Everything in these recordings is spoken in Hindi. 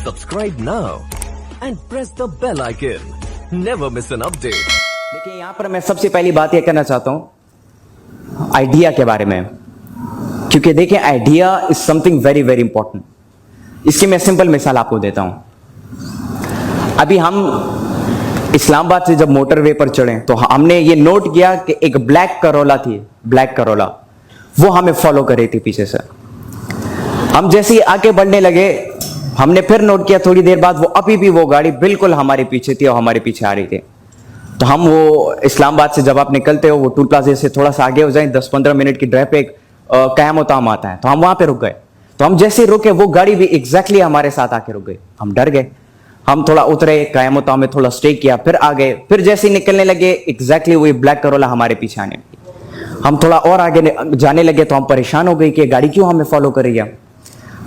Subscribe now and press the bell icon. Never miss an update. देखिए यहां पर मैं सबसे पहली बात यह करना चाहता हूं आइडिया के बारे में, क्योंकि देखिए idea is something very very important. इसकी मैं सिंपल मिसाल आपको देता हूं। अभी हम इस्लामाबाद से जब मोटरवे पर चढ़े तो हमने ये नोट किया कि एक ब्लैक करोला थी, ब्लैक करोला, वो हमें फॉलो कर रही थी पीछे से। हम जैसे ही आगे बढ़ने लगे हमने फिर नोट किया थोड़ी देर बाद वो अभी भी वो गाड़ी बिल्कुल हमारे पीछे थी और हमारे पीछे आ रही थी। तो हम वो इस्लामाबाद से जब आप निकलते हो वो टूल प्लाजा से थोड़ा सा आगे हो जाए 10-15 मिनट की ड्राइव पे एक क़याम आता है, तो हम वहां पे रुक गए। तो हम जैसे रुके वो गाड़ी भी एग्जैक्टली हमारे साथ आके रुक गई। हम डर गए, हम थोड़ा उतरे, क़याम में थोड़ा स्टे किया, फिर आ गए, फिर जैसे ही निकलने लगे एग्जैक्टली वही ब्लैक करोला हमारे पीछे आने लगी। हम थोड़ा और आगे जाने लगे तो हम परेशान हो गए कि गाड़ी क्यों हमें फॉलो कर रही है।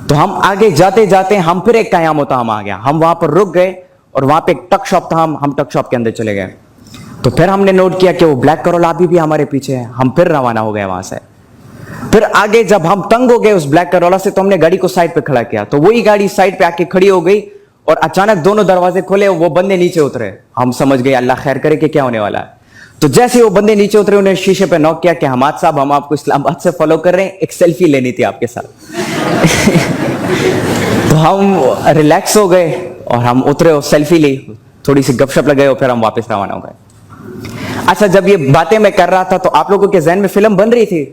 तो हम आगे जाते जाते हम फिर एक क़याम आ गया, हम वहां पर रुक गए और वहां पे एक टक शॉप था, हम टक शॉप के अंदर चले गए। तो फिर हमने नोट किया कि वो ब्लैक करोला अभी भी हमारे पीछे है। हम फिर रवाना हो गए वहां से। फिर आगे जब हम तंग हो गए उस ब्लैक करोला से तो हमने गाड़ी को साइड पे खड़ा किया, तो वही गाड़ी साइड पे आके खड़ी हो गई और अचानक दोनों दरवाजे खोले, वो बंदे नीचे उतरे। हम समझ गए अल्लाह खैर करे कि क्या होने वाला है। तो जैसे वो बंदे नीचे उतरे उन्हें शीशे पे नॉक किया कि हमाद साहब हम आपको इस्लामाबाद से फॉलो कर रहे हैं, एक सेल्फी लेनी थी आपके साथ। तो हम रिलैक्स हो गए और हम उतरे और सेल्फी ली, थोड़ी सी गपशप लगाए और फिर हम वापस रवाना हो गए। अच्छा, जब ये बातें मैं कर रहा था तो आप लोगों के जहन में फिल्म बन रही थी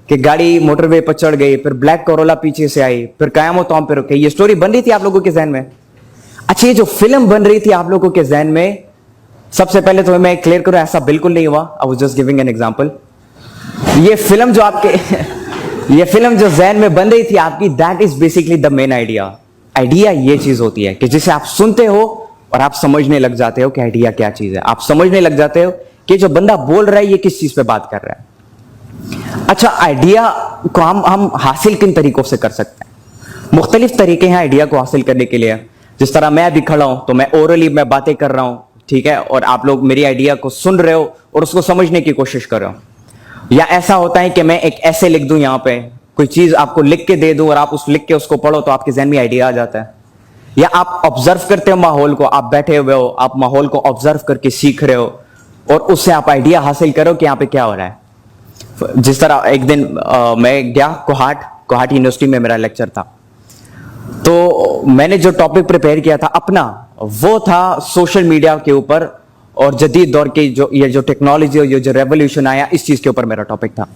कि गाड़ी मोटरवे पर चढ़ गई, फिर ब्लैक करोला पीछे से आई, फिर क़याम पे रुके, ये स्टोरी बन रही थी आप लोगों के जहन में। अच्छा, ये जो फिल्म बन रही थी आप लोगों के जहन में, सबसे पहले तो मैं क्लियर करूं ऐसा बिल्कुल नहीं हुआ। I was just giving an example. ये फिल्म जो आपके ये फिल्म जो जहन में बन रही थी आपकी, that is basically the main idea. Idea ये चीज होती है कि जिसे आप सुनते हो और आप समझने लग जाते हो कि आइडिया क्या चीज है। आप समझने लग जाते हो कि जो बंदा बोल रहा है ये किस चीज पे बात कर रहा है। अच्छा, आइडिया को हम हासिल किन तरीकों से कर सकते हैं? मुख्तलिफ तरीके हैं आइडिया को हासिल करने के लिए। जिस तरह मैं अभी खड़ा हूं तो मैं ओरली मैं बातें कर रहा हूं, ठीक है, और आप लोग मेरी आइडिया को सुन रहे हो और उसको समझने की कोशिश कर रहे हो। या ऐसा होता है कि मैं एक ऐसे लिख दूं, यहां पे कोई चीज आपको लिख के दे दूं और आप उस लिख के उसको पढ़ो तो आपके जहन में आइडिया आ जाता है। या आप ऑब्जर्व करते हो माहौल को, आप बैठे हुए हो, आप माहौल को ऑब्जर्व करके सीख रहे हो और उससे आप आइडिया हासिल करो कि यहां पे क्या हो रहा है। जिस तरह एक दिन मैं गया कोहाट यूनिवर्सिटी में, मेरा लेक्चर था, तो मैंने जो टॉपिक प्रिपेयर किया था अपना, वो था सोशल मीडिया के ऊपर और जदीद दौर की जो टेक्नोलॉजी और ये जो रेवोल्यूशन आया, इस चीज के ऊपर मेरा टॉपिक था।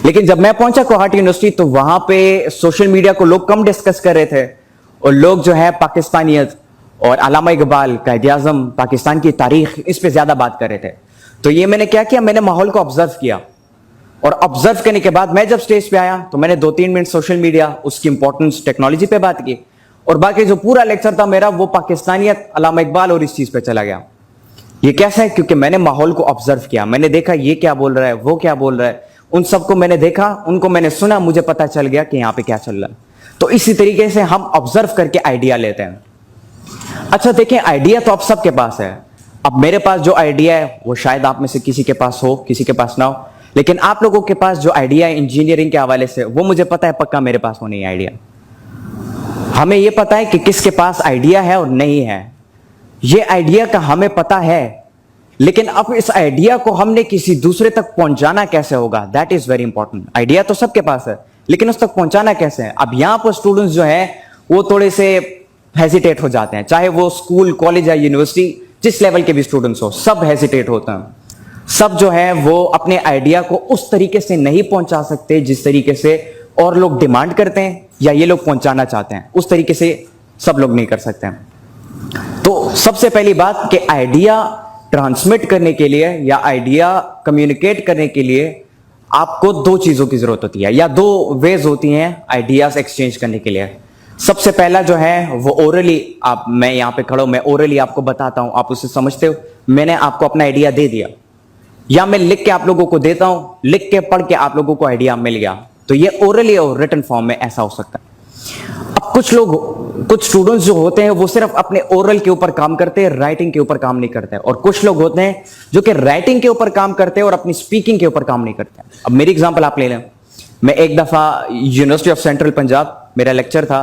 लेकिन जब मैं पहुंचा कोहाट यूनिवर्सिटी तो वहां पे सोशल मीडिया को लोग कम डिस्कस कर रहे थे और लोग जो है पाकिस्तानियत और अल्लामा इकबाल, कायद-ए-आज़म, पाकिस्तान की तारीख, इस पे ज्यादा बात कर रहे थे। तो ये मैंने क्या किया, मैंने माहौल को ऑब्जर्व किया और ऑब्जर्व करने के बाद मैं जब स्टेज पे आया तो मैंने 2-3 मिनट सोशल मीडिया, उसकी इंपॉर्टेंस, टेक्नोलॉजी पे बात की और बाकी जो पूरा लेक्चर था मेरा वो पाकिस्तानियत, अल्लामा इकबाल और इस चीज पे चला गया। ये कैसा है? क्योंकि मैंने माहौल को ऑब्जर्व किया, मैंने देखा ये क्या बोल रहा है, वो क्या बोल रहा है, उन सबको मैंने देखा, उनको मैंने सुना, मुझे पता चल गया कि यहां पे क्या चल रहा है। तो इसी तरीके से हम ऑब्जर्व करके आइडिया लेते हैं। अच्छा देखिए, आइडिया तो आप सबके पास है। अब मेरे पास जो आइडिया है वो शायद आप में से किसी के पास हो, किसी के पास ना हो, लेकिन आप लोगों के पास जो आइडिया है इंजीनियरिंग के हवाले से, वो मुझे पता है पक्का मेरे पास हो नहीं आइडिया। हमें यह पता है कि किसके पास आइडिया है और नहीं है। ये आइडिया का हमें पता है, लेकिन अब इस आइडिया को हमने किसी दूसरे तक पहुंचाना कैसे होगा, that is very important. Idea तो सबके पास है, लेकिन उस तक पहुंचाना कैसे है? अब यहां पर स्टूडेंट्स जो है वो थोड़े से हेजिटेट हो जाते हैं, चाहे वो स्कूल, कॉलेज या यूनिवर्सिटी, जिस लेवल के भी स्टूडेंट्स हो, सब हेजिटेट होते हैं। सब जो है वो अपने आइडिया को उस तरीके से नहीं पहुंचा सकते जिस तरीके से और लोग डिमांड करते हैं या ये लोग पहुंचाना चाहते हैं, उस तरीके से सब लोग नहीं कर सकते हैं। तो सबसे पहली बात कि आइडिया ट्रांसमिट करने के लिए या आइडिया कम्युनिकेट करने के लिए आपको 2 चीजों की जरूरत होती है या 2 वेज होती हैं आइडियाज एक्सचेंज करने के लिए। सबसे पहला जो है वो ओरली, आप, मैं यहां पे खड़ा हूं, मैं ओरली आपको बताता हूं, आप उसे समझते हो, मैंने आपको अपना आइडिया दे दिया, या मैं लिख के आप लोगों को देता हूं, लिख के पढ़ के आप लोगों को आइडिया मिल गया। तो ये ओरली और रिटन फॉर्म में ऐसा हो सकता है। अब कुछ स्टूडेंट्स जो होते हैं वो सिर्फ अपने ओरल के ऊपर काम करते हैं, राइटिंग के ऊपर काम नहीं करते, और कुछ लोग होते हैं जो कि राइटिंग के ऊपर काम करते हैं और अपनी स्पीकिंग के ऊपर काम नहीं करते। अब मेरी एग्जांपल आप ले लें, मैं एक दफा यूनिवर्सिटी ऑफ सेंट्रल पंजाब, मेरा लेक्चर था,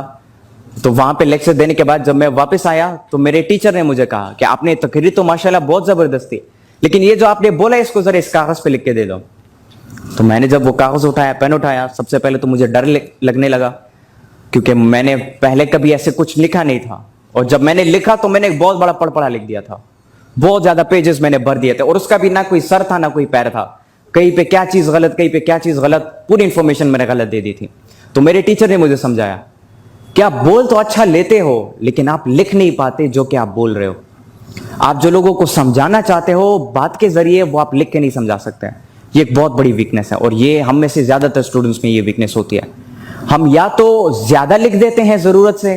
तो वहां पे लेक्चर देने के बाद जब मैं वापस आया तो मेरे टीचर ने मुझे कहा कि आपने तकरीर तो माशाल्लाह बहुत जबरदस्त थी, लेकिन ये जो आपने बोला इसको जरा इस कागज पे लिख के दे दो। तो मैंने जब वो कागज उठाया, पेन उठाया, सबसे पहले तो मुझे डर लगने लगा, क्योंकि मैंने पहले कभी ऐसे कुछ लिखा नहीं था। और जब मैंने लिखा तो मैंने एक बहुत बड़ा पढ़ लिख दिया था, बहुत ज्यादा पेजेस मैंने भर दिए थे, और उसका भी ना कोई सर था ना कोई पैर था, कहीं पे क्या चीज गलत, कहीं पे क्या चीज गलत, पूरी इंफॉर्मेशन मैंने गलत दे दी थी। तो मेरे टीचर ने मुझे समझाया कि आप बोल तो अच्छा लेते हो, लेकिन आप लिख नहीं पाते जो कि आप बोल रहे हो। आप जो लोगों को समझाना चाहते हो बात के जरिए, वो आप लिख के नहीं समझा सकते। ये एक बहुत बड़ी वीकनेस है, और ये हम में से ज्यादातर स्टूडेंट्स में ये वीकनेस होती है। हम या तो ज्यादा लिख देते हैं जरूरत से,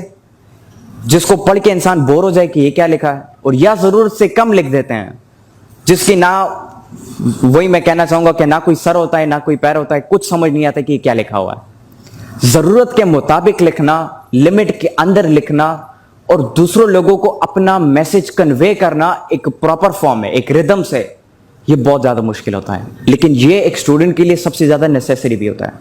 जिसको पढ़ के इंसान बोर हो जाए कि ये क्या लिखा है, और या जरूरत से कम लिख देते हैं, जिसकी ना, वही मैं कहना चाहूंगा कि ना कोई सर होता है ना कोई पैर होता है, कुछ समझ नहीं आता कि ये क्या लिखा हुआ है। जरूरत के मुताबिक लिखना, लिमिट के अंदर लिखना, और दूसरों लोगों को अपना मैसेज कन्वे करना एक प्रॉपर फॉर्म में, एक रिदम से, ये बहुत ज्यादा मुश्किल होता है। लेकिन ये एक स्टूडेंट के लिए सबसे ज्यादा नेसेसरी भी होता है,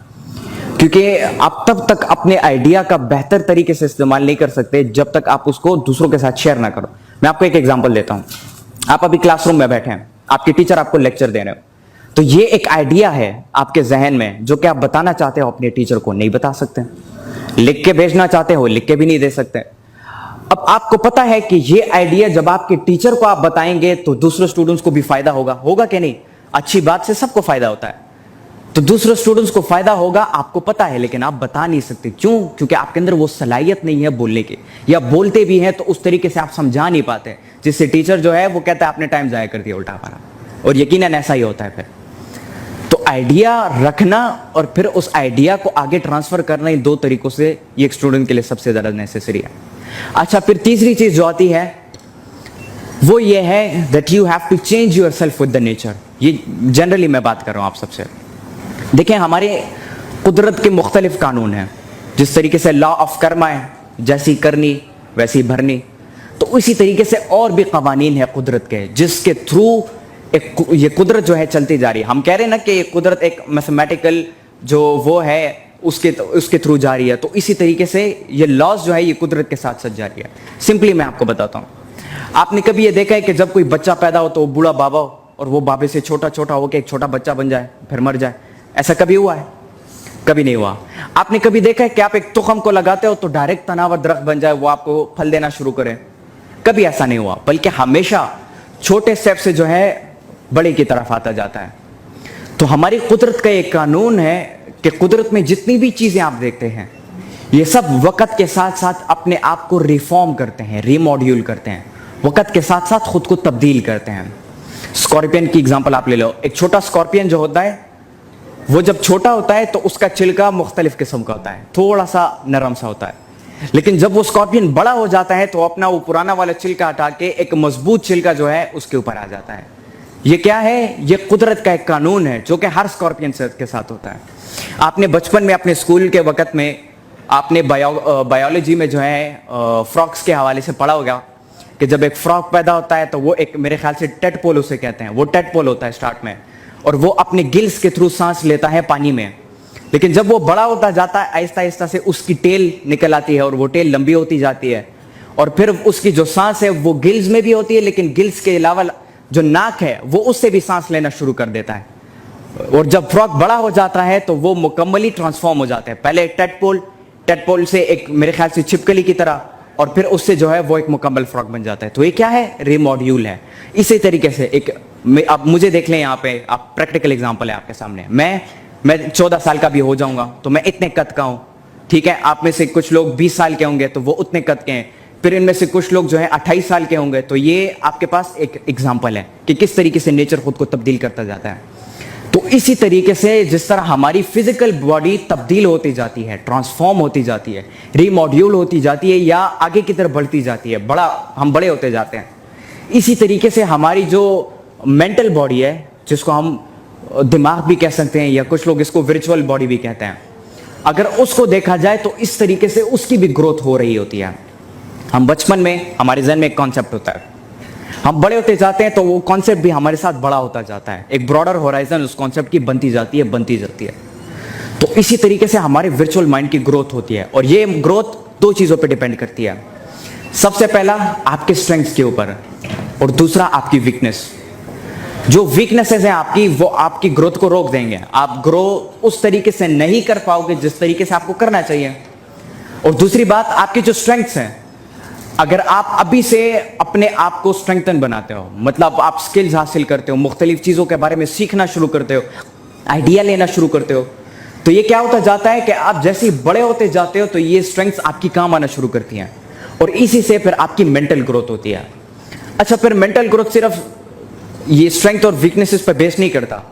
क्योंकि आप तब तक अपने आइडिया का बेहतर तरीके से इस्तेमाल नहीं कर सकते जब तक आप उसको दूसरों के साथ शेयर ना करो। मैं आपको एक एग्जांपल देता हूं। आप अभी क्लासरूम में बैठे हैं, आपके टीचर आपको लेक्चर दे रहे हो, तो ये एक आइडिया है आपके जहन में जो कि आप बताना चाहते हो अपने टीचर को, नहीं बता सकते। लिख के भेजना चाहते हो, लिख के भी नहीं दे सकते। अब आपको पता है कि ये आइडिया जब आपके टीचर को आप बताएंगे तो दूसरे स्टूडेंट्स को भी फायदा होगा कि नहीं? अच्छी बात से सबको फायदा होता है, तो दूसरे स्टूडेंट्स को फायदा होगा, आपको पता है, लेकिन आप बता नहीं सकते। क्यों? क्योंकि आपके अंदर वो सलाहियत नहीं है बोलने की, या बोलते भी हैं तो उस तरीके से आप समझा नहीं पाते, जिससे टीचर जो है वो कहता है आपने टाइम जाया कर दिया उल्टा पारा, और यकीनन ऐसा ही होता है फिर। तो आइडिया रखना और फिर उस आइडिया को आगे ट्रांसफर करना, इन दो तरीकों से ये एक स्टूडेंट के लिए सबसे ज्यादा नेसेसरी है। अच्छा, फिर तीसरी चीज जो आती है वो ये है that you have to change yourself with the nature. ये जनरली मैं बात कर रहा हूं आप सबसे। देखें, हमारे कुदरत के मुख्तलिफ कानून हैं। जिस तरीके से लॉ ऑफ कर्मा है, जैसी करनी वैसी भरनी, तो उसी तरीके से और भी कवानीन है कुदरत के, जिसके थ्रू ये कुदरत जो है चलती जा रही है। हम कह रहे हैं ना कि कुदरत एक मैथमेटिकल जो वो है उसके थ्रू जा रही है, तो इसी तरीके से ये लॉज जो है ये कुदरत के साथ सच जा रही है। सिंपली मैं आपको बताता हूँ, आपने कभी ये देखा है कि जब कोई बच्चा पैदा हो तो वो बूढ़ा बाबा हो, और वो बाबे से छोटा छोटा होकर एक छोटा बच्चा बन जाए फिर मर जाए? ऐसा कभी हुआ है? कभी नहीं हुआ। आपने कभी देखा है कि आप एक तुखम को लगाते हो तो डायरेक्ट तनावर दरख्त बन जाए, वो आपको फल देना शुरू करे? कभी ऐसा नहीं हुआ, बल्कि हमेशा छोटे स्टेप से जो है बड़े की तरफ आता जाता है। तो हमारी कुदरत का एक कानून है कि कुदरत में जितनी भी चीजें आप देखते हैं, ये सब वक्त के साथ साथ अपने आप को रिफॉर्म करते हैं, रिमॉड्यूल करते हैं, वक्त के साथ साथ खुद को तब्दील करते हैं। स्कॉर्पियन की एग्जांपल आप ले लो। एक छोटा स्कॉर्पियन जो होता है, वो जब छोटा होता है तो उसका छिलका मुख्तलिफ किस्म का होता है, थोड़ा सा नरम सा होता है। लेकिन जब वो स्कॉर्पियन बड़ा हो जाता है तो अपना वो पुराना वाला छिलका हटा के एक मजबूत छिलका जो है उसके ऊपर आ जाता है। ये क्या है? ये कुदरत का एक कानून है जो कि हर स्कॉर्पियन के साथ होता है। आपने बचपन में अपने स्कूल के वक्त में आपने बायोलॉजी में जो है फ्रॉक्स के हवाले से पढ़ा होगा कि जब एक फ्रॉक पैदा होता है तो वो एक, मेरे ख्याल से टेडपोल उसे कहते हैं, वो टेडपोल होता है स्टार्ट में, और वो अपने गिल्स के थ्रू सांस लेता है पानी में। लेकिन जब वो बड़ा होता जाता है, आहिस्ता आहिस्ता से उसकी टेल निकल आती है, और वो टेल लंबी होती जाती है, और फिर उसकी जो सांस है वो गिल्स में भी होती है, लेकिन गिल्स के अलावा जो नाक है वो उससे भी सांस लेना शुरू कर देता है। और जब फ्रॉक बड़ा हो जाता है तो वो मुकम्मली ट्रांसफॉर्म हो जाता है। पहले एक टेडपोल से एक, मेरे ख्याल से छिपकली की तरह, और फिर उससे जो है वो एक मुकम्मल फ्रॉक बन जाता है। तो ये क्या है? रिमॉड्यूल है। इसी तरीके से एक, अब मुझे देख लें यहाँ पे, आप प्रैक्टिकल एग्जांपल है आपके सामने। मैं 14 साल का भी हो जाऊंगा तो मैं इतने कद का हूं, ठीक है। आप में से कुछ लोग 20 साल के होंगे तो वो उतने कद के हैं। फिर इनमें से कुछ लोग जो है 28 साल के होंगे। तो ये आपके पास एक एग्जाम्पल है कि किस तरीके से नेचर खुद को तब्दील करता जाता है। तो इसी तरीके से जिस तरह हमारी फिजिकल बॉडी तब्दील होती जाती है, ट्रांसफॉर्म होती जाती है, रीमॉड्यूल होती जाती है, या आगे की तरफ बढ़ती जाती है, हम बड़े होते जाते हैं, इसी तरीके से हमारी जो मेंटल बॉडी है, जिसको हम दिमाग भी कह सकते हैं, या कुछ लोग इसको विर्चुअल बॉडी भी कहते हैं, अगर उसको देखा जाए तो इस तरीके से उसकी भी ग्रोथ हो रही होती है। हम बचपन में, हमारे जहन में एक कॉन्सेप्ट होता है, हम बड़े होते जाते हैं तो वो कॉन्सेप्ट भी हमारे साथ बड़ा होता जाता है, एक ब्रॉडर होराइजन उस कॉन्सेप्ट की बनती जाती है। तो इसी तरीके से हमारे वर्चुअल माइंड की ग्रोथ होती है, और ये ग्रोथ दो चीजों पर डिपेंड करती है। सबसे पहला आपके स्ट्रेंथ्स के ऊपर और दूसरा आपकी वीकनेस। जो वीकनेसेस हैं आपकी, वो आपकी ग्रोथ को रोक देंगे। आप ग्रो उस तरीके से नहीं कर पाओगे जिस तरीके से आपको करना चाहिए। और दूसरी बात, आपके जो स्ट्रेंथ्स हैं, अगर आप अभी से अपने आप को स्ट्रेंथन बनाते हो, मतलब आप स्किल्स हासिल करते हो, मुख्तलिफ चीजों के बारे में सीखना शुरू करते हो, आइडिया लेना शुरू करते हो, तो ये क्या होता जाता है कि आप जैसे ही बड़े होते जाते हो तो ये स्ट्रेंथ्स आपकी काम आना शुरू करती हैं और इसी से फिर आपकी मेंटल ग्रोथ होती है। अच्छा, फिर मेंटल ग्रोथ सिर्फ ये स्ट्रेंथ और वीकनेसेस पर बेस नहीं करता,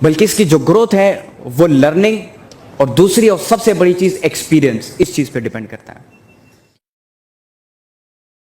बल्कि इसकी जो ग्रोथ है वो लर्निंग और दूसरी और सबसे बड़ी चीज एक्सपीरियंस, इस चीज पे डिपेंड करता है।